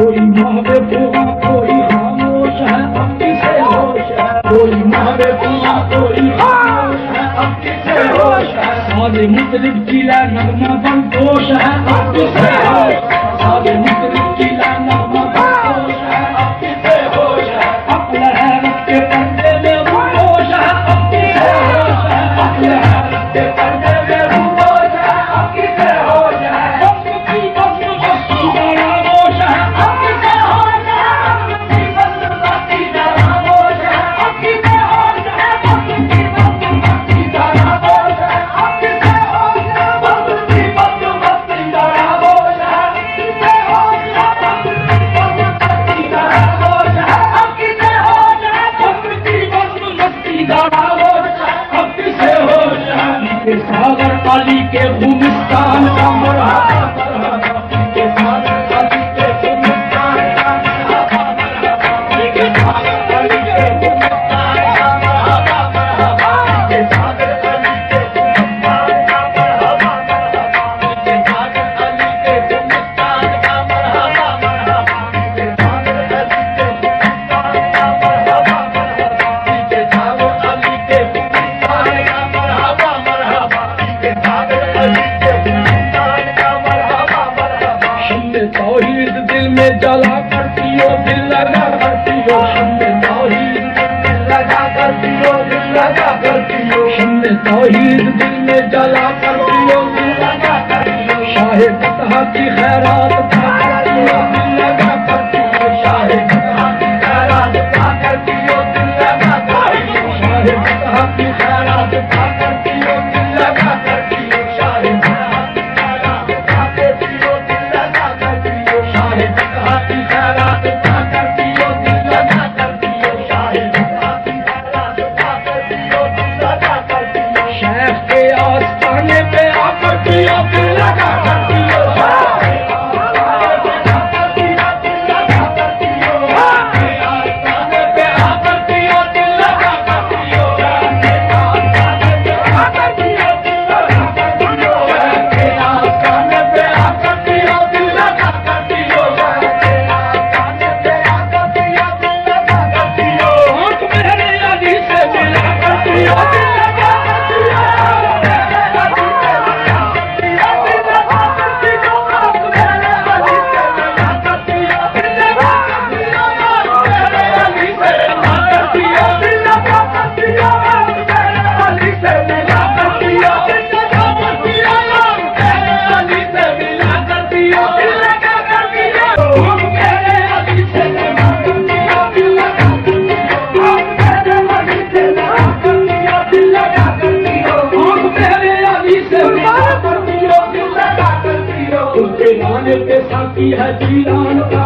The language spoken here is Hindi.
कोई महबूबा कोई खामोश है अब किसे होश है, कोई महबूबा कोई खामोश है अब किसे होश है, सादे मुतलिब जिला नगमा बंदोश है अब किसे होश, सादे मुतलिब जिला नगमा बंदोश है अब किसे होश है, अपने हैरत के पर्दे में वो होश है अब किसे होश है, अपने हैरत के पर्दे में वो होश है अब किसे होश है, सागर अली के गुलिस्तान का मरहबा मरहबा, के सागर अली के गुलिस्तान का मरहबा मरहबा, के सागर अली के गुलिस्तान का मरहबा मरहबा, के सागर अली के गुलिस्तान का मरहबा मरहबा, के सागर अली के गुलिस्तान का मरहबा मरहबा, के सागर अली के गुलिस्तान का मरहबा मरहबा, के सागर अली के गुलिस्तान का मरहबा तौहीद दिल में जला करती हो दिल लगा करती हो, हमने तौहीद दिल लगा करती हो दिल लगा करती हो, हमने तौहीद दिल में जला करती हो दिल लगा करती हो, शाहे फतह की खैरात खा करती हो दिल लगा करती हो, शाहे फतह की खैरात खा करती हो दिल लगा करती हो, शाहे फतह की खैरात खा करती हो दिल लगा करती हो, शाहे फतह की खैरात खा करती हो दिल लगा करती हो, शाहे फतह की खैरात खा करती हो दिल लगा करती हो, शाहे फतह की खैरात खा करती हो दिल लगा करती हो, शेख के आस्थाने पे आकर दिया दिल लगा करती हो, उसके गाने पे साथी है जीलान का